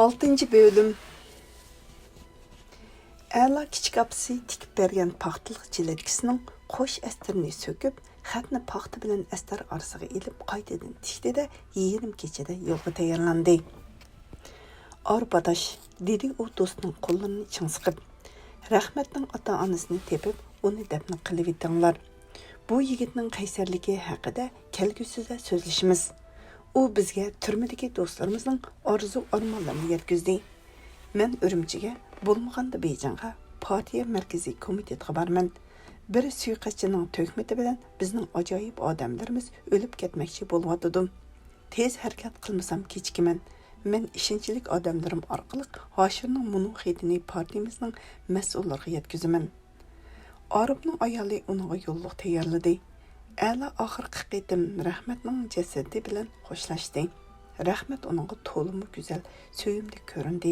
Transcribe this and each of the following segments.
6 bölüm. Әла kichik apisi tikib bergan paxtaliq jiletkisining qo'sh astirini söküp, xatni paxta bilan astar orasiga ilib qaytadan tikdi-da, yerim kechada yo'lga tayyorlandi. Arbadash, dedi u do'stining qo'llarini chingsqib, Rahmatning ota-onasini tepib, uni dafn qilib etinglar. Bu yigitning qaysarligi haqida kelgusida so'zlashimiz. U bizga turmadagi do'stlarimizning orzu-armonlarini yetkazdi. Men Urumchiga, bo'lmaganda Beyjingga partiya markaziy komitetiga borman. Bir suiqaschining to'kmati bilan bizning ajoyib odamlarimiz o'lib ketmoqchi bo'lyotdim. Tez harakat qilmasam kechkiman. Men ishonchlik odamlarim orqali Hoshirning muning xetini partiyamizning mas'ullariga yetkazaman. Arifning ayoli unga yo'lliq tayyorladi. Әла oxirgi qitim Rahmatning jasadi bilan xo'shlashdi. Rahmat uningga to'liq go'zal, so'yimli ko'rindi.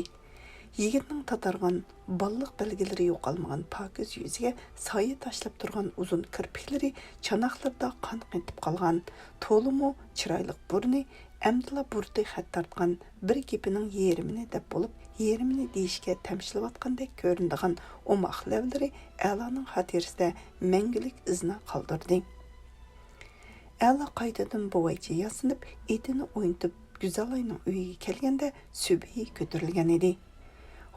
Yigitning tatargan, balliq belgilari yo'qolmagan pokiz yuziga soya tashlab turgan uzun kirpiklari chanoqlarda qon qetib qolgan, to'liq chiroyli burni, amdila burdi xat tortgan, bir gapining yerimini deb bo'lib, yerimini deyishga tamshilayotgandek ko'rinadigan omoq lavlari Әlaning xotirasida mangulik izna qoldirdi. Әla qaytadan buvaycha yasinib, etini o'yintib, Güzalayning uyiga kelganda subiy ko'tarilgan edi.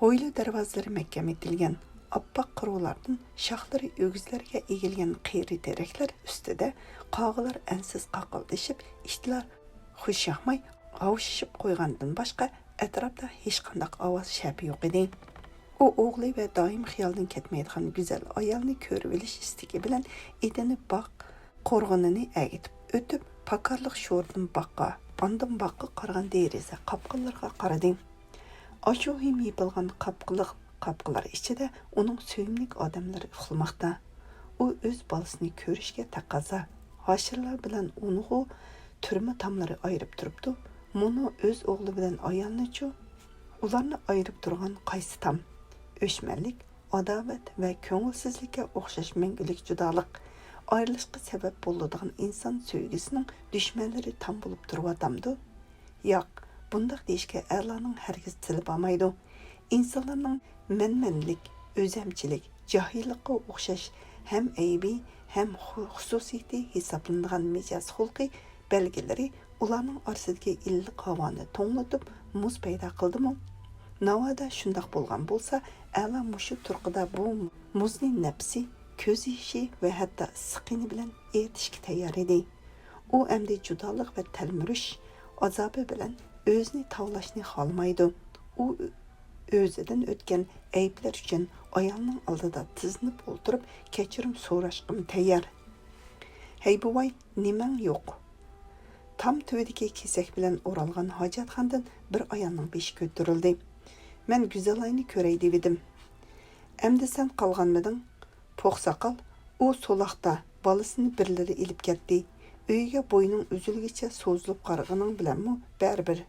Hoyli darvozalari mahkam etilgan, oppoq qiruvlardan shoxlari o'gizlarga egilgan qiyri teraklar ustida qog'lar ansiz qaqildishib, ishlar xushyoqmay g'avshishib qo'ygandan boshqa atrofda hech qanday ovoz shapi yo'q edi. U o'g'li va doim xiyoldan ketmaydigan go'zal ayolni ko'rib olish istagi bilan etini baq qo'rg'onini agitib o'tib, pakarliq sho'rdan baqqa, ondan baqqa qargan deriza qapqillarga qaradi. Aşu him yıpılgan qapqılar içinde onun söyümlük adamları uxlamakta. O öz balısını körüşke taqaza. Haşırlar bilen onu türme tamları ayırıp duruptu. Bunu öz oğlu bilen ayalınıcı, ularını ayırıp durgan qaysı tam. Öşmenlik, adavet ve köngülsüzlükке oxşaş mengülük judalık. Ayrılışqı sebep bolladığın insan söygüsünün düşmanları tam bulup durup adamdı. Yoq. Bundaq deyishga Əlaning hargiz tili bo'lmaydi. İnsanlarning menmenlik, o'zamchilik, jahillikqa o'xshash ham aybi, ham xususiyati hisoblanadigan mijoz xulqi belgilari ularning orasidagi illiq havoni to'nglatib, muz paydo qildimi? Navoda shundoq bo'lgan bo'lsa, Əla mushu turqida bu muzni nafsi, ko'z yoshi va hatto issiqini bilan eritishga tayyor edi. U endi judolik va talmurish azobi bilan özünü tavlaşını xalmaydı. O özüden ötken ayıplar üçün ayalının aldıda tizninib oturup keçirim so'rashqim tayyor. Hey buvay, nimen yo'q? Tam tövdeki kesak bilan o'ralgan hojatxondan bir ayolning beshi ko'tarildi. Men Güzalayni ko'ray dedim. Endi sen qolganmiding? Po'qsaqal, u so'laqda bolasini birlari ilib ketdi. Uyga bo'yning uzilgicha so'zilib qarag'aning bilanmi baribir.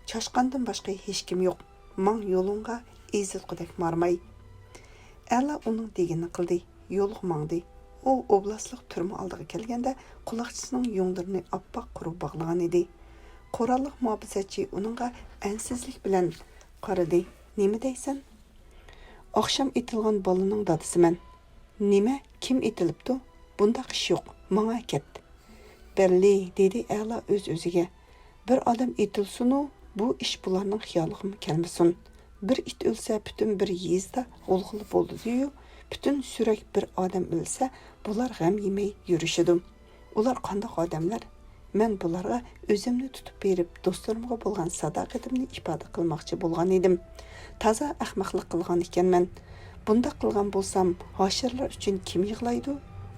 Çaşqandan başqa hech kim yo'q. Mang yo'lunga ezilqidek marmay. Әla uning degini qildi, yo'liq mangdi. O oblastlik turma oldiga kelganda quloqchisining yunglarini oppoq qurib bog'lagan edi. Qurolliq muhofizachi uningga ansizlik bilan qaradi. Nima deysan? Oqshom etilgan bolaning dadisiman. Nima? Kim etilibdi? Bundaq ish yo'q. Manga ket. Belli, dedi Әla o'z-o'ziga. Bir odam etilsin-u, bu ish bularning xiyoliga kelmasin. Bir it o'lsa, bütün bir yezda o'lg'ili bo'ldi deyu, bütün surak bir odam o'lsa, bular g'am yemay yurishidi. Ular qanday odamlar? Men bularga o'zimni tutib berib, do'stlarimga bo'lgan sadoqatimni ifoda qilmoqchi bo'lgan edim. Toza ahmoqlik qilgan ekanman. Bunda qilgan bo'lsam, hoshirlar uchun kim yig'laydi?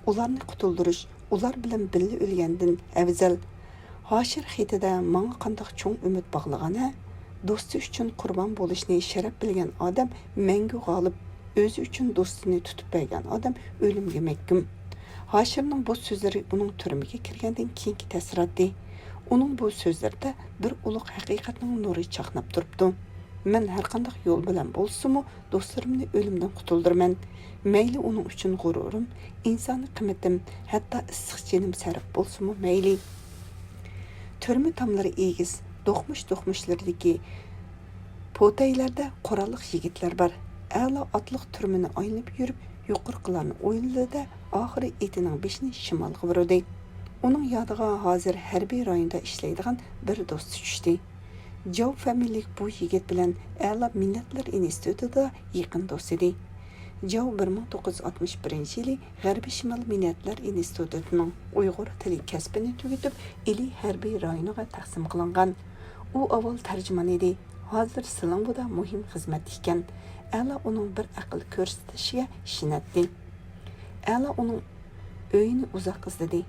Ularni qutuldirish, ular bilan birga o'lgandan afzal. Hoshir xetida menga qanday cho'ng umid bog'lagan-a? Do'sti uchun qurbon bo'lishni sharaf bilgan odam mengu g'olib, o'zi uchun do'stini tutib bergan odam o'limga mahkum. Hoshirning bu so'zlari uning turmaga kirgandan keyingi ta'sirotdi. Uning bu so'zlarida bir ulug' haqiqatning nuri chaqnab turibdi. Men har qanday yo'l bilan bo'lsa-mu, do'stlarimni o'limdan qutuldirman. Mayli uning uchun g'ururim, insoniy qimmatim, hatto issiq jinim sarf bo'lsa-mu mayli. Turma tomlari egiz, do'qmush-do'qmushlardagi Potaylarda quralliq yigitlar bor. A'lo otliq turmini aylanib yurib, yuqorqilarni o'yladi, oxiri etining beshini shimolga burdi. Uning yodiga hozir harbiy rayonda ishlaydigan bir do'sti tushdi. Joe familiyalik bu yigit bilan A'lo Millatlar institutida yaqin do'st edi. Joe 1961-yili G'arbiy Shimol Millatlar institutining Uyg'ur tili kasbini tugatib, Ili harbiy rayoniga taqsim qilingan. U avval tarjimon edi. Hozir Silingbuda muhim xizmat ekan. A'lo uning bir aql ko'rsatishiga ishonadi. A'lo uning uyini uzoq izladi.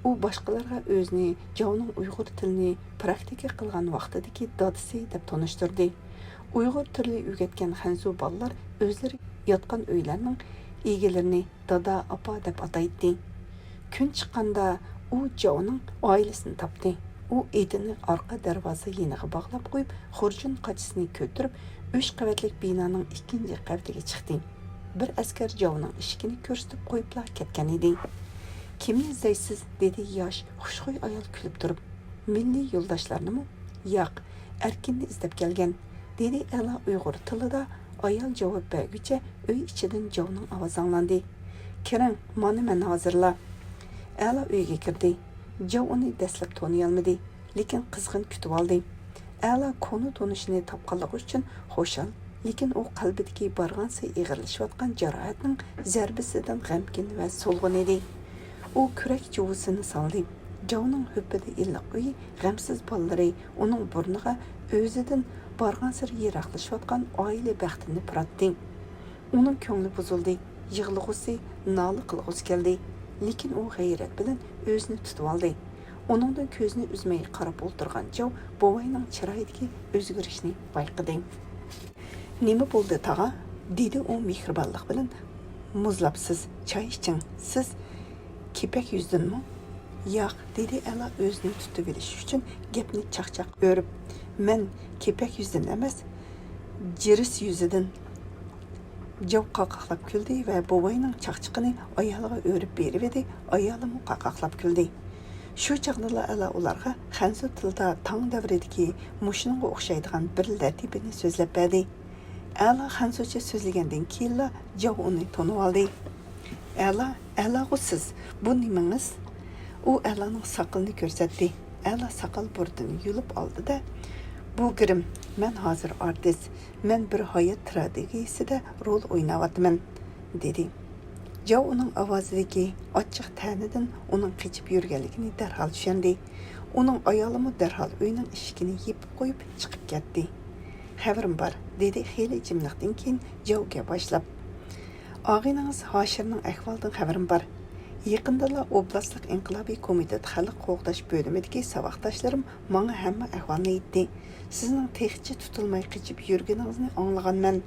U boshqalarga o'zini Joening Uyg'ur tilini praktika qilgan vaqtidagi dadisi deb tanishtirdi. Uyg'ur tilini o'rgatgan Hanzu bolalar o'zlari yotgan uylarning egalarini dada, apa deb ataydi. Kun chiqqanda u Joening oilasini topdi. U edini orqa darvoza yeniga bog'lab qo'yib, xurjun qachisini ko'tarib, 3 qavatlik binoning 2-chi qavatiga chiqdi. Bir askar Joening eshigini ko'rsatib qo'yibla ketgan edi. Kimni izlaysiz? Dedi yosh, xushxuy ayol kulib turib. Milliy yo'ldoshlarinimi? Yo'q, erkinni izlab kelgan. Dedi A'lo Uyg'ur tilida. Ayol javob berguncha uy ichidan Joening ovozi anglandi. Kiring, mana men hozirla. A'lo uyga kirdi. Joe uni dastlab toniy olmadi, lekin qizg'in kutib oldi. A'lo konu tonishini topganligi uchun xo'shal, lekin u qalbidagi borgansa ig'irlashayotgan jarohatning zarbisidan g'amgin va so'lg'in edi. U kurak juvusini soldi. Joening hubida illiq uyi, g'amsiz bolalari uning burniga o'zidan borgansir yiroqlashayotgan oila baxtini puratdi. Uning ko'ngli buzildi, yig'lig'usi, nola qilg'usi keldi. Lekin u g'ayrat bilan o'zini tutib oldi. Uningdan ko'zini uzmay qarab o'tirgan Joe bovayning chiroyidagi o'zgarishni payqadi. Nima bo'ldi, tag'a? Dedi u mehribonlik bilan. Muzlabsiz, choy iching. Siz kepak yuzdinmi? Yo'q, dedi A'lo o'zini tutib olish uchun gapni chaqchaq o'rib. Men kepak yuzdan emas, jiris yuzidan. Joe qaqaqlab kuldi va bovayning chaqchiqini ayoliga o'rib berib edi. Ayolim qaqaqlab kuldi. Shu chaqdala A'lo ularga Hanzu tilida tang davridagi mushinga o'xshaydigan bir latibini so'zlab berdi. A'lo Hanzucha so'zlagandan keyin Joe uni tanib oldi. A'lo siz, bu nimangiz? U A'loning soqolini ko'rsatdi. A'lo soqol burdini yulib oldi-da, bu girim, men hozir artist, men bir hayot tragediyasida rol o'ynayapman, dedi. Joe uning ovozidagi ochiq ta'nidan uning qechib yurganligini darhol tushundi. Uning ayolimi darhol uyning eshigini yopib qo'yib chiqib ketdi. Xabarim bor, dedi xeyli jimliqdan keyin Joe'ga boshlab. Og'inangiz Hoshirning ahvolidan xabarim bor. Yaqindala oblastlik inqilobiy komitet xalq qo'g'dash bo'limidagi saboqdoshlarim menga hamma ahvolni aytdi. Sizning texchi tutilmay qechib yurganingizni anglaganman.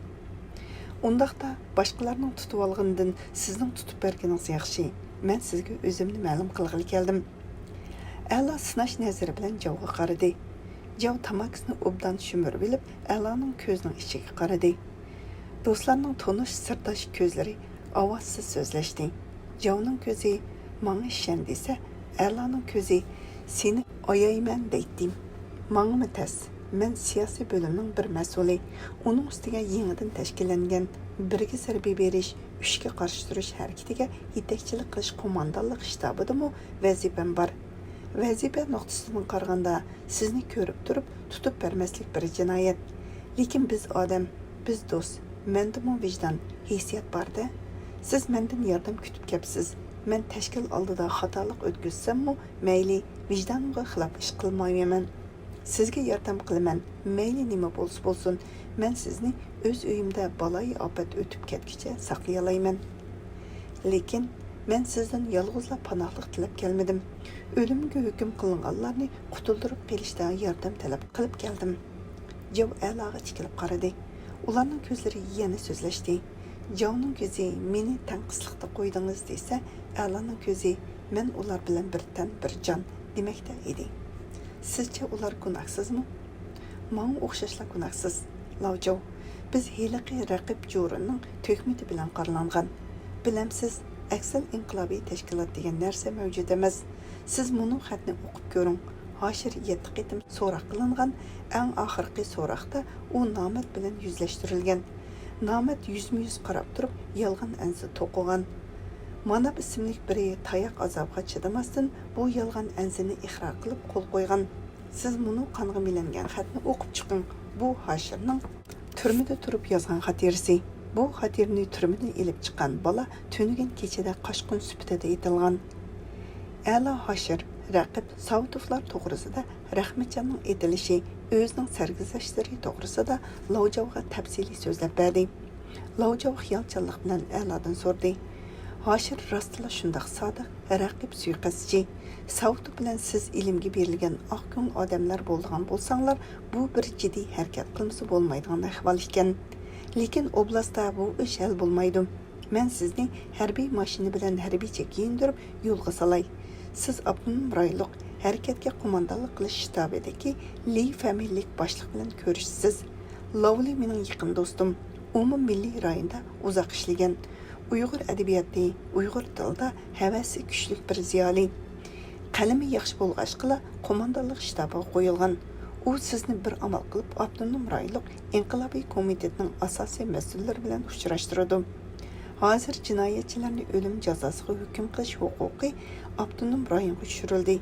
Undaqda boshqalarning tutib olgandan sizning tutib berganingiz yaxshi. Men sizga o'zimni ma'lum qilg'ili keldim. A'lo sinash nazari bilan Joe'ga qaradi. Joe tamakisini obdan shumirib olib, A'loning ko'zining ichiga qaradi. Do'stlarning tonish sirdosh ko'zlari ovozsiz so'zlashdi. Joe'ning ko'zi menga ishon desa, A'loning ko'zi seni oyayman deydi. Menga tas. Men siyosiy bo'limning bir mas'uli. Uning ustiga yangidan tashkillangan birga zarba berish, ushga qarshi turish harakatiga yetakchilik qilish qo'mondonlik shtabidami vazifam bor. Vazifa nuqtasidan qaraganda sizni ko'rib turib tutib bermaslik bir jinoyat. Lekin biz odam, biz do'st, mendami vijdon, hissiyat bor-da. Siz mendan yordam kutib kelibsiz. Men tashkil oldida xatolik o'tkazsam-mu, mayli, vijdonimga xilof ish qilmayman. Sizga yordam qilaman. Mayli nima bo'lsin, men sizni o'z uyimda baloyi ofat o'tib ketguncha saqlay olayman. Lekin men sizdan yolg'izlab panohlik tilab kelmadim. O'limga hukm qilinganlarni qutuldirib kelishda yordam talab qilib keldim. Joe A'loga tikilib qaradi. Ularning ko'zlari yana so'zlashdi. Joe'ning ko'zi meni tanqislikda qo'ydingiz desa, A'loning ko'zi men ular bilan bir tan bir jon demakda edi. Sizcha ular gunohsizmi? Menga o'xshashlar gunohsiz. Joe, biz heliqi raqib Jo'rinning to'kmiti bilan qaralangan. Bilamsiz, aksal inqilobiy tashkilot degan narsa mavjud emas. Siz buni xatni o'qib ko'ring. Haşir 7 qitim so'roq qilingan, eng oxirgi so'roqda u Namat bilan yuzlashtirilgan. Namat yuzma-yuz qarab turib, yolg'on ansi to'qigan. Manab ismli biri tayoq azobga chidamasdan bu yolg'on ansini iqror qilib qo'l qo'ygan. Siz buni qonga milangan xatni o'qib chiqing. Bu Hashirning turmada turib yozgan xatirasi. Bu xatirni turmadan elib chiqqan bola tunigan kechada qochqin sifatida aytilgan. A'lo Hashir raqib Sautovlar to'g'risida Rahmatjonning aytilishi, o'zining sarguzashtlari to'g'risida Lavjavga tafsiliy so'zlab berdi. Lavjav xiyolchanlik bilan A'lodan so'rdi. Hashir rostla shundoq sodiq, raqib suiqasdchi. Sautov bilan siz ilmga berilgan oqko'ng odamlar bo'lgan bo'lsanglar, bu bir jiddiy harakat qilmasa bo'lmaydigan ahvol ekan. Lekin oblastda bu ish hal bo'lmaydi. Men sizni harbiy mashina bilan harbiycha kiyindirib yo'lga salay. Siz Abdunum rayonlik harakatga qo'mondonlik qilish shtabidagi Li familiyalik boshliq bilan ko'rishsiz. Lavli mening yaqin do'stim. Umum milliy rayonda uzoq ishlagan. Uyg'ur adabiyoti, Uyg'ur tilida havasi kuchli bir ziyoli. Qalami yaxshi bo'lg'achqila qo'mondonlik shtabiga qo'yilgan. U sizni bir amal qilib Abdunum rayonlik inqilobiy komitetining asosiy mas'ullari bilan uchrashtiradi. Hozir jinoyatchilarni o'lim jazosiga hukm qilish huquqi Abdunum rayoniga tushirildi.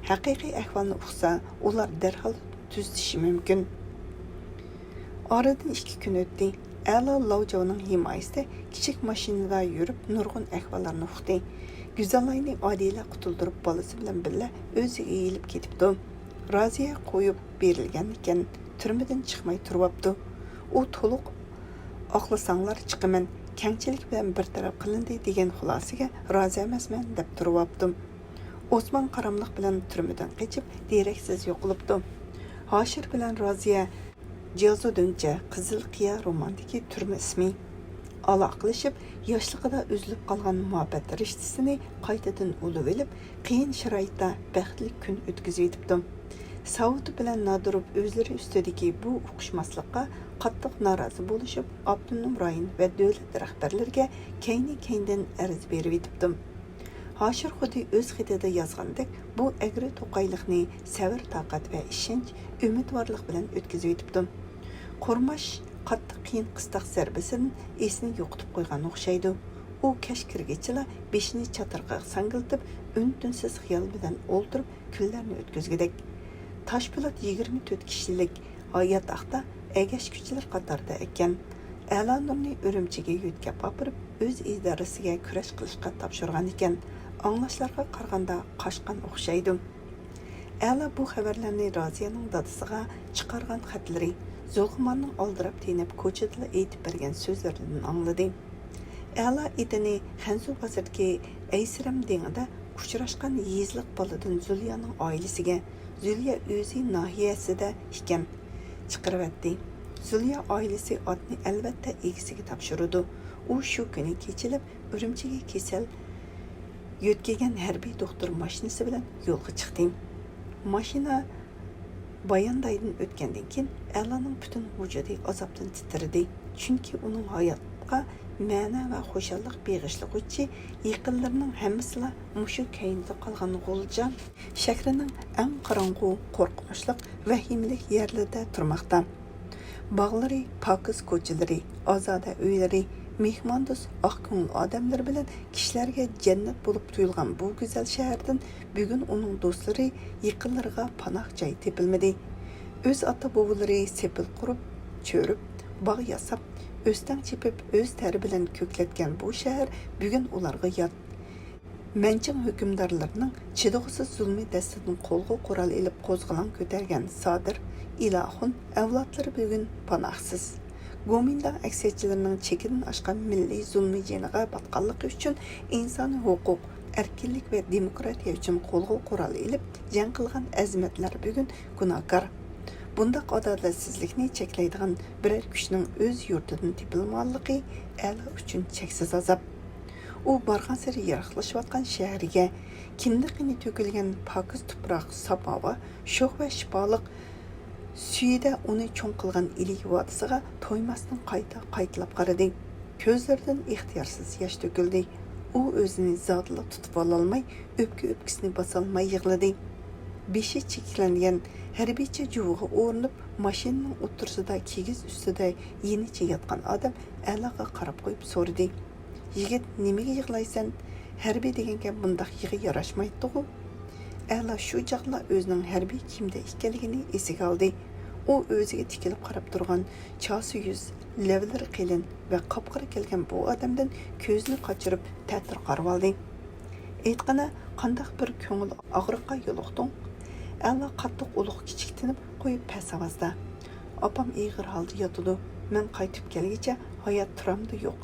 Haqiqiy ahvolni uqsa, ular darhol tuzatishi mumkin. Oradan 2 kun o'tdi. A'lo Lavjavning himoyasida kichik mashinada yurib nurg'un ahvollarni uqdi. Go'zallikni Odila qutuldirib bolasi bilan birga o'ziga e'yilib ketibdi. Raziya qo'yib berilgan ekan, turmadan chiqmay turibdi. U to'liq oqlasanglar chiqaman, kengchilik bilan bir taraf qilindi degan xulosaga rozi emasman deb turibdi. Osmon qaramliq bilan turmadan qochib, deraksiz yo'qolibdi. Hashir bilan Raziya Jazoduncha Qizil qiya romandagi turma ismi aloqalashib, yoshligida uzilib qolgan muhabbat rishtasini qaytadan ulib olib, qiyin sharoitda baxtli kun o'tkazib yetibdi. Saud bilan Nadirov o'zlari ustidagi bu uqishmaslikqa qattiq norozi bo'lishib, Abdunum rayon va davlat rahbarlariga kayni-kayndan arz berib yetibdi. Hashir xuddi o'z xatida yozgandek, bu agri to'qayliqni sabr, toqat va ishonch, umidvorlik bilan o'tkazib yetibdi. Qo'rmash qattiq qiyin qistoq zarbasidan esini yo'qotib qo'ygan o'xshaydi. U kash kirgichila beshini chatirqa sangiltib, un-tunsiz xiyol bilan o'ltirib kunlarni o'tkazgidek. Toshpo'lat 24 kishilik yotoqda egashkuchilar qatorida ekan. A'lonurni Urumchiga yo'tkab opirib, o'z idorasiga kurash qilishga topshirgan ekan. Anglashlarga qaraganda qochgan o'xshaydi. A'lo bu xabarlarni Roziyaning dadasiga chiqargan xatlari, Zulg'umonning oldirab tenib ko'chada aytib bergan so'zlaridan angladi. A'lo itini Xanzu bozordagi Aysiram dengida uchrashgan yezliq boladan Zulyaning oilasiga, Zulya o'zi nahiyasida ekan, chiqaribdi. Zulya oilasi otni albatta egasiga topshirdi. U shu kuni kechilib Urumchiga kasal yo'tkagan harbiy doktor mashinasi bilan yo'lga chiqdi. Mashina Bayandaydan o'tgandan keyin A'loning butun vujudi azobdan titradi. Chunki uning hayotga ma'no va xo'shallik beg'ishlag'uchi yaqinlarining hammasi mushu kaynda qolgan g'uljon shahrining eng qorong'u, qo'rqinchli, vahimalik yerlarida turmoqda. Bog'lari, pokiz ko'chalari, ozoda uylari, mehmondo'st oqko'ngil odamlar bilan kishilarga jannat bo'lib tuyulgan bu go'zal shahardan bugun uning do'stlari, yaqinlariga panoh joy tepilmadi. O'z ota-bobolari sepil qurib, cho'rib, bog' yasab, o'stan chepib, o'z tari bilan ko'klatgan bu shahar bugun ularga yot. Manching hukmdorlarining chidog'siz zulmi dastidan qo'lga qurol ilib qo'zg'alon ko'targan Sodir, Ilohun avlodlari bugun panohsiz. Gomindan aksiyatçilarının çekinin aşkan milliy zulmi jeniga batqanligi uchun insoniy huquq, erkinlik ve demokratiya uchun qo'lga qurol ilib jang qilgan azmatlar bugun gunohkor. Bundaq adolatsizlikni cheklaydigan biror kuchning o'z yurtidan tepilganligi A'lo uchun cheksiz azob. U borgan sari yaraqlashayotgan shahriga, kindiqini to'kilgan pokiz tuproq, sop havo, sho'x va shifoliq suyida uni cho'ng qilgan ilik vodisiga to'ymasdan qaytilab qaradi. Ko'zlaridan ixtiyorsiz yosh to'kildi. U o'zini zotli tutib ololmay, o'pka-o'pkisini bosolmay yig'ladi. beshi cheklangan harbiycha juviga o'rinib mashinaning o'tirsida kigiz ustida yenicha yotgan odam Alaga qarab qo'yib so'radi. Yigit, nimaga yig'laysan? Harbiy deganga bundaq yig'i yarashmaydi-ku. Ala shu chaqla o'zining harbiy kiyimda ekanligini esiga oldi. U o'ziga tikilib qarab turgan chosi yuz, lavlari qalin va qop-qora kelgan bu odamdan ko'zini qochirib ta'tir qarab oldi. Aytqana, qandaq bir ko'ngil og'riqqa yo'liqding? Ala qattiq uluq kichiktinib qo'yib past ovozda. Opam ig'ir holda yotidi. Men qaytib kelguncha hayot turamdi yo'q,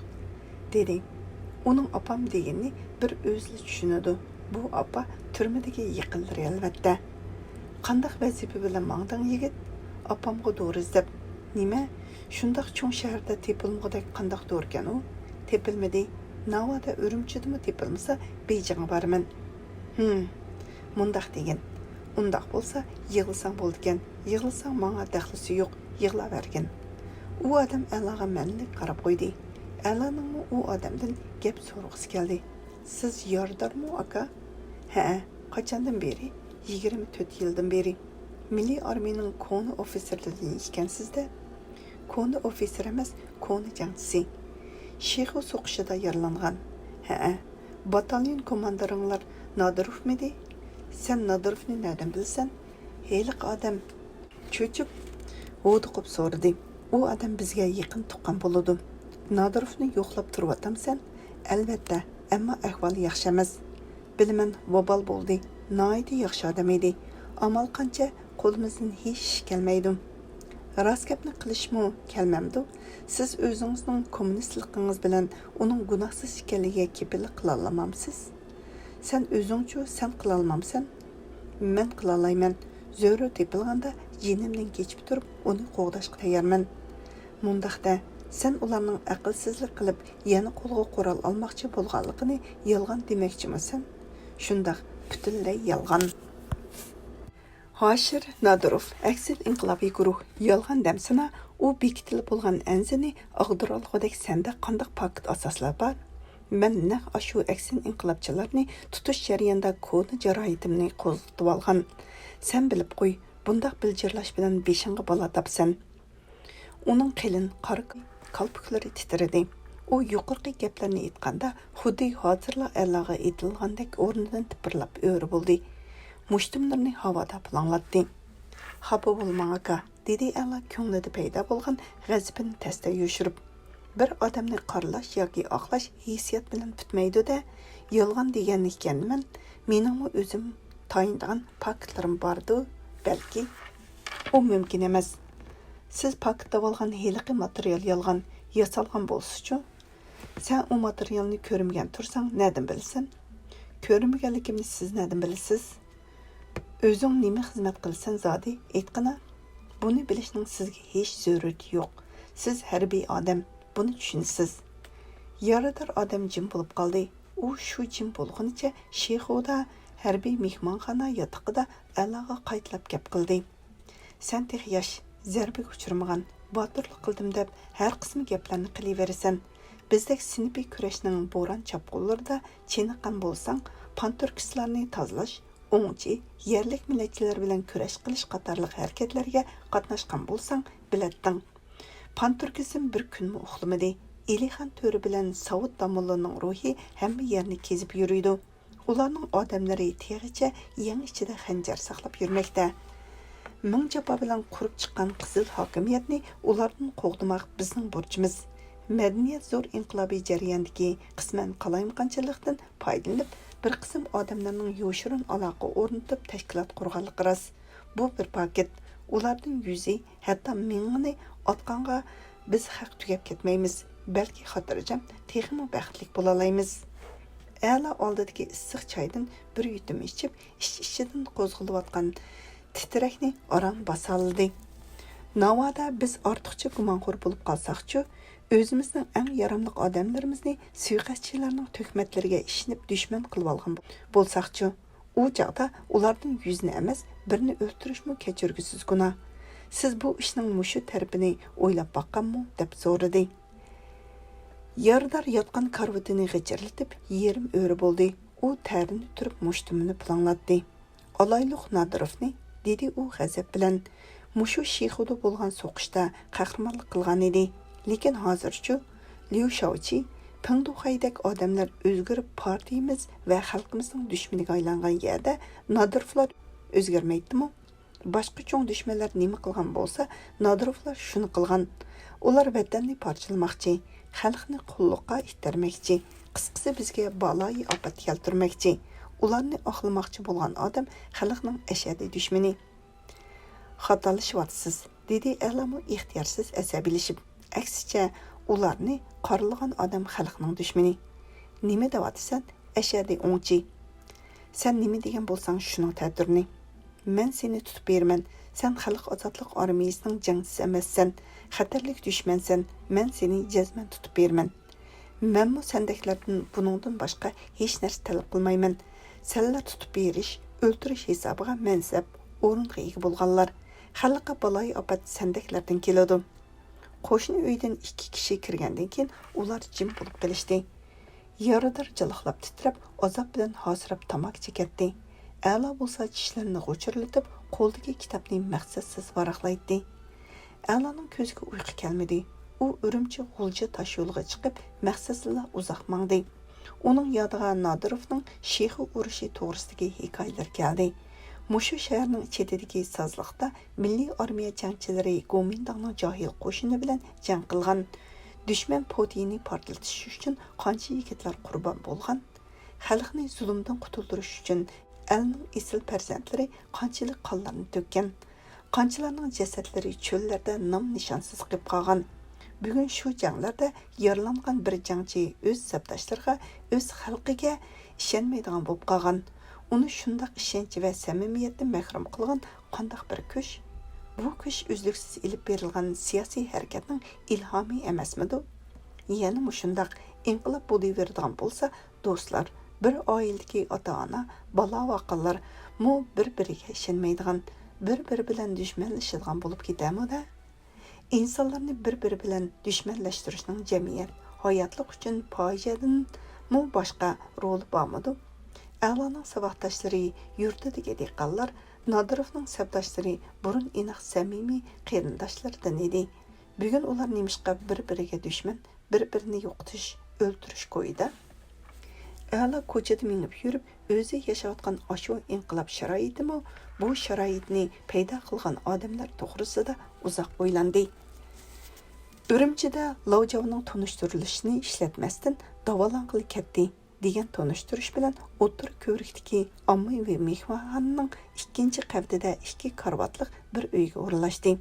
dedi. Uning opam deganini bir o'zi tushunadi. Bu opa turmadagi yiqildir albatta. Qandaq vazifa bilan mangding yigit? Opamga to'g'ri izlab. Nima? Shundaq cho'ng shaharda tepilmag'idek qandaq to'rkan u? Tepilmadi. Navada Urumchidimi tepilmasa, Beyjingga boraman. Mundaq degan. Undaq bo'lsa, yig'ilsang bo'ldigan. Yig'ilsang menga daxlisi yo'q, yig'lavergin. U odam Alaga manlik qarab qo'ydi. Alaning u odamdan gap so'rag'isi keldi. Siz yordarmi aka? Ha, qachondan beri? 24 yildan beri. Milliy armiyaning koni ofitserlaridan ekansizda. Koni ofitser emas, koni jangchisi. Shexu so'qishida yaralangan. Ha, batalyon komandaringlar Nadirovmidi? Sen Nadirovni nereden bilsen? Heylik adam cho'chib o'diqib so'radi. U odam bizga yaqin tuqqan bo'ladi. Nadirovni yo'qlab turyotamsan? Albatta, ammo ahvoli yaxshi emas. Bilaman, vobal bo'ldi. Noiti yaxshi odam edi. Amal qancha qo'limizdan hech ish kelmaydi. Rost gapni qilishmi kelmamdi. Siz o'zingizning kommunistligingiz bilan uning gunohsiz ekanligiga kepillik qila olmamsiz. Sen o'zingchu sen qila olmamsan. Men qila olmayman. Zo'ri tepilganda jinimdan kechib turib uni qo'g'dashga tayyorman. Mundaqda sen ularning aqlsizlik qilib yana qo'lga qurol olmoqchi bo'lganligini yolg'on demoqchimisan? Shundaq butunlay yolg'on. Hoshir Nadirov, aksil inqilobiy guruh, yolg'on damsina, u bekitilib bo'lgan anzini ag'dirolg'idek senda qandaq pakt asoslar bor? Men naq shu aksin inqilobchilarni tutish jarayonida kodi jarohatimni qo'zg'atib olgan. Sen bilib qo'y, bundaq biljirlash bilan beshingga bola topsan. Uning qilin qora qalpoqlari titradi. U yuqorqi gaplarni aytganda xuddi hozirla Allohga aytilgandek o'rnidan tipirlab o'ri bo'ldi. Mushtumlarni havoda planlatdi. Xafa bo'lmang aka, dedi Alloh ko'nglida paydo bo'lgan g'azabini tasda yo'shirib. Bir odamni qorlash yoki oqlash hissiyat bilan bitmaydi-da, yolg'on degan ekanman. Mening o'zim tayingan paktlarim bordi, balki u mumkin emas. Siz paketda bo'lgan heliqi material yolg'on yasalgan bo'lsa-chu, sen u materialni ko'rmagan tursang, nereden bilsin? Ko'rmaganligimni siz nereden bilasiz? O'zing nima xizmat qilsan zodi, aytqina. Buni bilishning sizga hech zarurati yo'q. Siz harbiy odam, buni tushunsiz. Yarador odam jim bo'lib qoldi. U shu jim bo'lgunicha Shexoda harbiy mehmonxona yotiqida Allohga qaytlab gap qildi. Sen tex yosh, zarbaga uchirmagan, botirlik qildim deb har qism gaplarni qilaverasan. Bizdek sinipiy kurashning bo'ron chapqullarida cheniqqan bo'lsang, panturkistlarni tozalash, o'ngchi, yerlik millatchilar bilan kurash qilish qatorliq harakatlarga qatnashgan bo'lsang, bilatding. Panturkizm bir kunmi uxlamadi. Elixon to'ri bilan Savut damollarining ruhi hamma yerni kezib yuriydi. Ularning odamlari teg'icha yang ichida xanjar saqlab yurmoqda. Ming japa bilan qurib chiqqan qizil hokimiyatni ulardan qo'g'dimoq bizning burchimiz. Madaniyat zo'r inqilobiy jarayondagi qisman qalayimqanchilikdan foydalanib, bir qism odamlarning yo'shirin aloqa o'rnatib tashkilot qurganligi rost. Bu bir paket. Ulardan yuzi, hatto mingini otqanga biz haq tugab ketmaymiz. Balki xotirjam, texmo baxtlik bo'la olamiz. A'la oldidagi issiq choydan bir yutum ichib, ichidan qo'zg'ilayotgan titrakni oram basaldi. Navoda biz ortiqcha gumonxo'r bo'lib qolsaqchu, o'zimizning eng yaramli odamlarimizni suiqasdchilarning tuhmatlariga ishinib dushman qilib olgan bo'lsaqchu, u chaqda ulardan yuzni emas, birini o'ltirishmi kechirgusiz gunoh. Siz bu ishning mushu tarafini o'ylab boqqanmi deb so'radi. Yardar yotgan karvatini g'ijirlatib, yerim o'ri bo'ldi. U tarini turib mushtumini planlatdi. Alaylık Nadirovni, dedi u g'azab bilan. Mushu Shixuda bo'lgan so'qishda qahramonlik qilgan edi. Lekin hozirchu Liu Shaoqi, Pengduhaydek odamlar o'zgarib partiyamiz va xalqimizning dushmaniga aylangan yerda Nadirovlar o'zgarmaydimi? Boshqa cho'ng dushmanlar nima qilgan bo'lsa, Nadirovlar shuni qilgan. Ular vatanni parchalamoqchi, xalqni qulluqqa ittarmoqchi, qisqasi bizga baloyi ofat keltirmoqchi. Ularni oqlamoqchi bo'lgan odam xalqning ashaddiy dushmani. Xatolashyapsiz, dedi Alamu ixtiyorsiz asabiylashib. Aksicha, ularni qoralagan odam xalqning dushmani. Nima deyapsan, ashaddiy o'ngchi? Sen nima degan bo'lsang shuning ta'tirini. Men seni tutib berman. Sen xalq ozodlik armiyasining jangchisi emassan, xatarlik dushmansan. Men seni jazman tutib berman. Menmu sendeklardan buningdan boshqa hech narsa talab qilmayman. Senlar tutib berish, o'ltirish hisobiga mansab, o'ringa ega bo'lganlar. Xalqqa baloyi opat sendeklardan keladi. Qo'shni uydan 2 kishi kirgandan keyin ular jim bo'lib qolishdi. Yarador jaloqlab titrab, azob bilan hozirab tamak chekatdi. A'lo bo'lsa tishlarini g'o'chirlatib, qo'ldagi kitobni maqsadsiz varaqlaydi. A'loning ko'ziga uyqu kelmadi. U Urumchi g'ulja tosh yo'liga chiqib, maqsadsizla uzoq mangdi. Uning yodiga Nadirovning Shixu urushi to'g'risidagi hikoyalar keldi. Mushu shaharning chetidagi sozliqda milliy armiya jangchilari Gomindangning johil qo'shini bilan jang qilgan. Dushman Potiyni portlatish uchun qancha yigitlar qurbon bo'lgan. Xalqni zulmdan qutuldirish uchun elning esil farzandlari qanchalik qonlarni to'kkan. Qanchalarning jasadlari cho'llarda nom nishonsiz qolib qolgan. Bugun shu janglarda yaralangan bir jangchi o'z sabdoshlariga, o'z xalqiga ishonmaydigan bo'lib qolgan. Uni shundoq ishonch va samimiyatdan mahrum qilgan qanday bir kuch? Bu kuch uzluksiz ilib berilgan siyosiy harakatning ilhomi emasmidi? Yana mushundaq inqilob bo'laveradigan bo'lsa, do'stlar, bir oiladagi ota-ona, bola va qizlar mu bir-biriga ishonmaydigan, bir-biri bilan dushmanlashadigan bo'lib ketamidi? İnsanlarni bir-biri bilan dushmanlashtirishning jamiyat, hayotlik uchun fojiadan mu boshqa roli bormidi? A'loning savatdoshlari, yurtidagi dehqonlar, Nadirovning sabdoshlari burun inoq samimiy qarindoshlardan edi. Bugun ular nimishqa bir-biriga dushman, bir-birini yo'qotish, o'ltirish qo'ydi. A'lo ko'chada minib yurib, o'zi yashayotgan ashu inqilob sharoitimi, bu sharoitni paydo qilgan odamlar to'g'risida uzoq o'ylandi. Urumchida Lavjovning tunishtirilishini ishlatmasdan davolanqili ketdi degan tunishtirish bilan o'tir ko'rikdagi ommaviy mehmonxonaning 2-qavatida 2 karvatliq bir uyga o'ralashdi.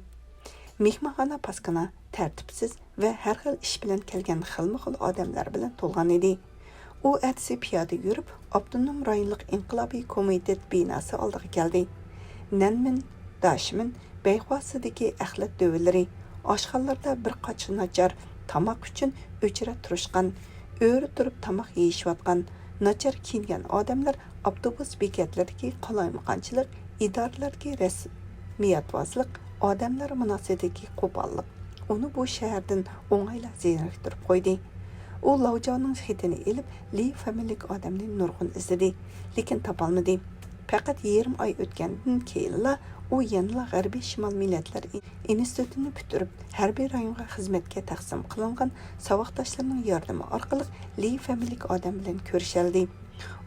Mehmonxona paskana tartibsiz va har xil ish bilan kelgan xilma-xil odamlar bilan to'lgan edi. U atsi piyoda yurib, Abdunum rayonlik inqilobiy komitet binosi oldiga keldi. Nanmin, Dashmin, Bayxosidagi axlat dövlari, oshxonalarda bir qacha nachar tamoq uchun o'chira turishgan, o'ri turib tamoq yeyishayotgan, nachar kiyingan odamlar avtobus bekatlaridagi qalaymaqonchilik, idoralarga rasmiyatvozlik, odamlar munosabatidagi qo'pollik uni bu shahardan o'ng'ayla zeriktirib qo'ydi. U Lavjoning xetini ilib, Li familiyalik odamni nurg'un izladi, lekin topolmadi. Faqat yarim oy o'tgandan keyinla u yana G'arbiy Shimol millatlar institutini bitirib, harbiy rayonga xizmatga taqsim qilingan saboqdoshlarining yordami orqali Li familiyalik odam bilan ko'rishaldi.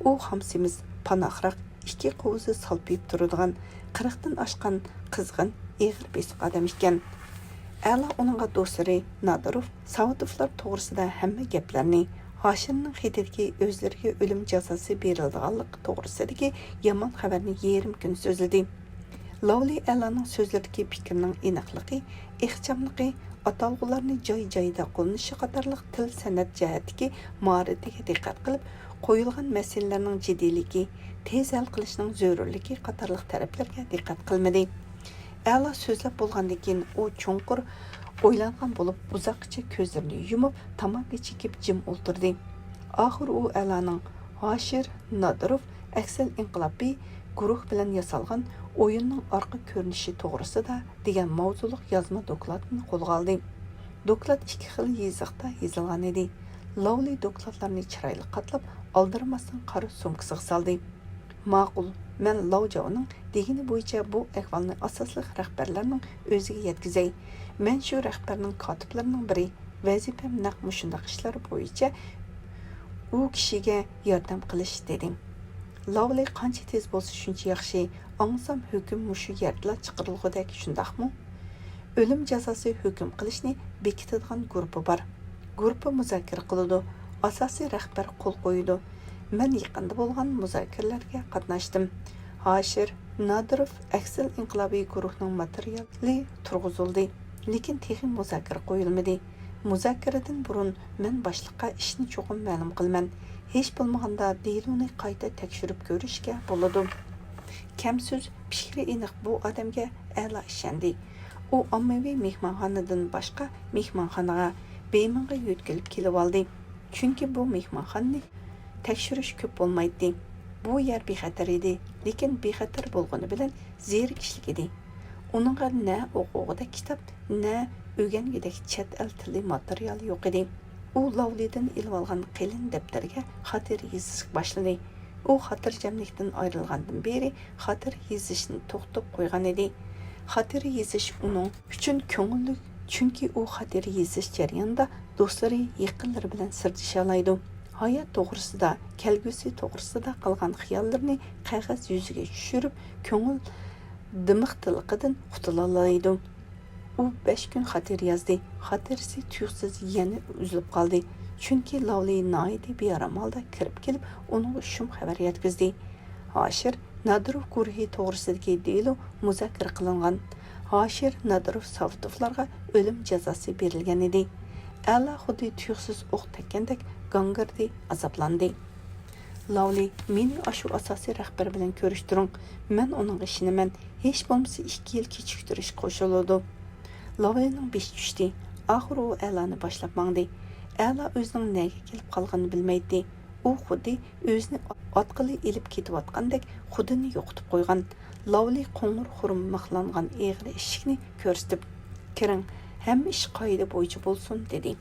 U xamsimiz, panohroq, 2 qo'zi salpib turadigan, 40 dan oshgan qizg'in, eg'ir besiq odam ekan. A'lo uningga do'stlari Nadirov Saudovlar to'g'risida hamma gaplarni, Hoshimning xetidagi o'zlariga o'lim jazosi berilganligi to'g'risidagi yomon xabarni yarim kun so'zladi. Lavli A'loning so'zlaridagi fikrning aniqligi, ixchamligi, atalg'ularni joy-joyida qo'llanishi qatorliq til san'at jihatdagi mahoratiga diqqat qilib, qo'yilgan masalalarning jiddiyligi, tez hal qilishning zarurligi qatorliq taraflarga diqqat qilmadi. A'lo so'zlab bo'lgandan keyin u chunqur o'ylangan bo'lib, uzoqcha ko'zlarini yumib, tamoqqa chekib jim o'ltirdi. Oxir u A'loning Hoshir Nadirov aksal inqilobiy guruh bilan yasalgan o'yinning orqa ko'rinishi to'g'risida degan mavzuliq yozma dokladni qo'lga oldi. Doklad 2 xil yoziqda yozilgan edi. Lavli dokladlarni chiroyli qatlab, oldirmasdan qora sumkasiga soldi. Ma'qul, men Lavjavning degani bo'yicha bu ahvolni asosli rahbarlarning o'ziga yetkazay. Men shu rahbarning kotiblarining biri, vazifam naq mushundaq ishlar bo'yicha u kishiga yordam qilish dedim. Lavli qancha tez bo'lsa shuncha yaxshi. Angsam hukm mushu yerda chiqarilgudek shundaqmi? O'lim jazosi hukm qilishni bekitadigan guruhi bor. Guruhi muzokara qiladi. Asosiy rahbar qo'l qo'ydi. Men yaqinda bo'lgan muzokaralarga qatnashdim. Hoshir Nadirov Aksel inqilobiy guruhining materiali turg'izildi, lekin texnik muzokara qo'yilmadi. Muzokaradan burun men boshliqqa ishni cho'qim ma'lum qilman. Hech bo'lmaganda deloni qayta tekshirib ko'rishga bo'ladi. Kam so'z fikri aniq bu odamga a'lo ishondi. U ommaviy mehmonxonadan boshqa mehmonxonaga beminga yo'tkilib kelib oldi. Chunki bu mehmonxonani tekshirish ko'p bo'lmaydi. Bu yer bexatar edi, lekin bexatar bo'lgani bilan zerikishlik edi. Uningga na o'quvida kitob, na o'rgangidek chet el tili material yo'q edi. U Lavlidan ilib olgan qalin daftarga xatir yozish boshladi. U xotirjamlikdan ayrilgandan beri xatir yozishni to'xtatib qo'ygan edi. Xatir yozish uning uchun ko'ngilli, chunki u xatir yozish jarayonida do'stlari, yaqinlari bilan sirlasha oladi. Hayot to'g'risida, kelgusi to'g'risida qilgan xiyollarni qog'oz yuziga tushirib, ko'ngil dimiqtiliqidan qutula oladi. U 5 kun xatir yozdi. Xatirsi tuyuqsiz yana uzilib qoldi. Chunki Lavli noiti bearamalda kirib kelib, uning shum xabar yetkazdi. Hoshir Nadirov guruhi to'g'risidagi delo muzokara qilingan. Hoshir Nadirov Savutovlarga o'lim jazosi berilgan edi. Ala xuddi tuyuqsiz o'q tekkandek gangirdi, azoblandi. Lavli, meni ashu asosiy rahbar bilan ko'rishtiring. Men uning ishiniman. Hech bo'lmasa 2 yil kechiktirish qo'shiladi. Lavlining besh tushdi. Oxir u Alani boshlab mangdi. Ala o'zining nega kelib qolganini bilmaydi. U xuddi o'zini otqili ilib ketayotgandek xudini yo'qotib qo'ygan. Lavli qo'ng'ir xurum mixlangan egri eshikni ko'rsatib, "Kiring, hamma ish qoida bo'yicha bo'lsin" dedi.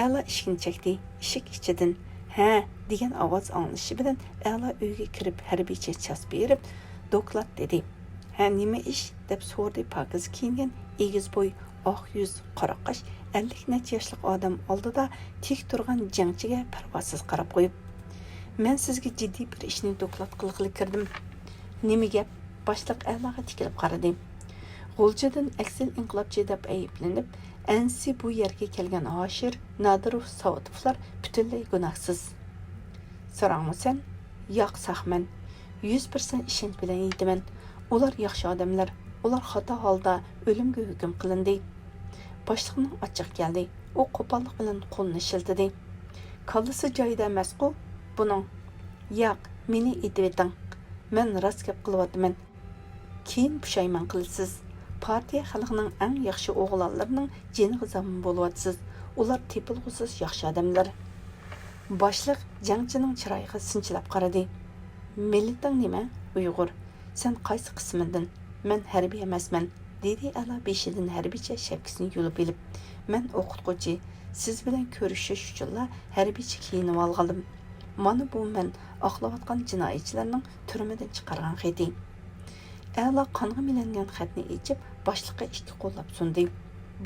Ala eshikni chekdi. Eshik ichidan "Ha" degan ovoz anglishi bilan Ala uyga kirib harbiycha chas berib, "Doklad" dedi. "Ha, nima ish?" deb so'radi pokiz kiyingan, egiz bo'y, oq yuz, qora qosh, 50 necha yoshlik odam oldida tik turgan jangchiga parvosiz qarab qo'yib, "Men sizga jiddiy bir ishni doklad qilg'ili kirdim." "Nima gap?" Boshliq Alaga tikilib qaradi. G'uljadan Aksel inqilobchi deb ayblanib, ansi bu yerga kelgan Hoshir, Nadirov, Savutovlar butunlay gunohsiz. "So'rangmisan?" "Yo'q, saqman. 100% ishonch bilan aytaman. Ular yaxshi odamlar. Ular xato holda o'limga hukm qilindi." Boshliqning ochiq keldi. U qo'pollik bilan qo'lini shiltidi. "Kallasi joyida emas-ku buning." "Yo'q, meni aytib men rost gap qilyapman. Keyin pushaymon qilasiz. Partiya xalqining eng yaxshi o'g'lonlarining jeniga zamon bo'lyapsiz. Ular tepilg'usiz yaxshi odamlar." Boshliq jangchining chiroyiga sinchilab qaradi. "Millating nima? Uyg'ur. Sen qaysi qismidan?" "Men harbiy emasman", dedi Ala beshidan harbiycha shapkasini yulib olib. "Men o'qituvchi. Siz bilan ko'rishish uchun harbiycha kiyinib olgandim. Mana bu men oqlayotgan jinoyatchilarning turmadan chiqargan xati." Ala qonga milangan xatni ichib, boshliqqa ikki qo'llab sundi.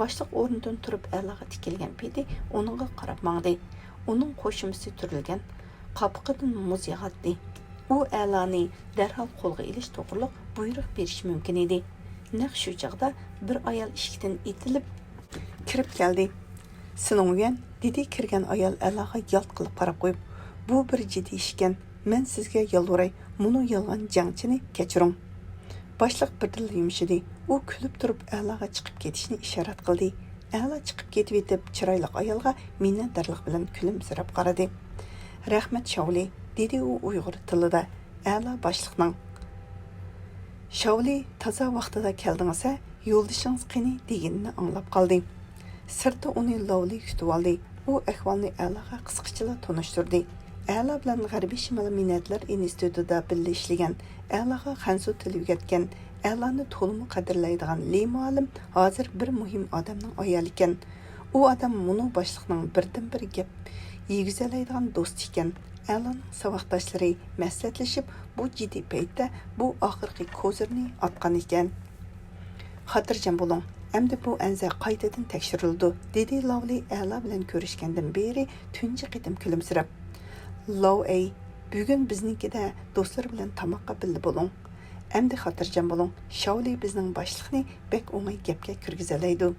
Boshliq o'rnidan turib Alaga tikilgan pedi uningga qarab mangdi. Uning qo'shimisi turilgan qopqidan muz yog'atdi. U Alani darhol qo'lga ilish to'g'riliq buyruq berish mumkin edi. Naq shu chaqda bir ayol eshikdan itilib kirib keldi. "Siningyan", dedi kirgan ayol Alaga yalt qilib qarab qo'yib, "Bu bir jiddiy ish ekan. Men sizga yolvoray, buni yolg'on jangchini kechiring." Boshliq birdan yumshadi. U kulib turib Alaga chiqib ketishni ishorat qildi. Ala chiqib ketib etib chiroyli ayolga minnatdorlik bilan kulimsirab qaradi. "Rahmat Shavli", dedi u Uyg'ur tilida. Ala boshliqning "Shavli, toza vaqtida keldingizsa, yo'ldishingiz qani" deganini anglab qoldi. Sirtda uni Lavli kutib oldi. U ahvolni Alaga qisqacha tanishtirdi. Ala bilan G'arbiy Shimol Millatlar institutida birga ishlagan, Alaga Xanzu tili o'rgatgan, Alani to'liq qadrlaydigan Li muallim hozir bir muhim odamning ayoli ekan. U odam Muno boshliqning birdan bir gap yegizalaydigan do'sti ekan. Әланың сабақташлары мәслихатлашып, bu jiddiy paytda bu oxirgi kozirni atgan ekan. Xotirjam bo'ling. Endi bu anza qaytadan tekshirildi, dedi Lavli A'la bilan ko'rishgandan beri tunji qitim kulimsirab. Ey, bugun biznikida do'stlar bilan tamoqqa birga bo'ling. Endi xotirjam bo'ling. Shavli bizning boshliqni bek o'ng'ay gapga kirgizalaydi.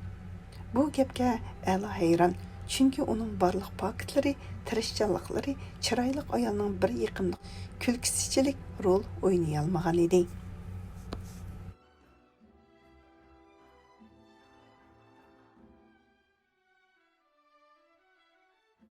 Bu gapga A'la hayron. Chunki uning barliq pakitlari, tirishchanliklari chiroyli ayolning bir yiqimli kulkisichilik rol o'ynay olmagan edi.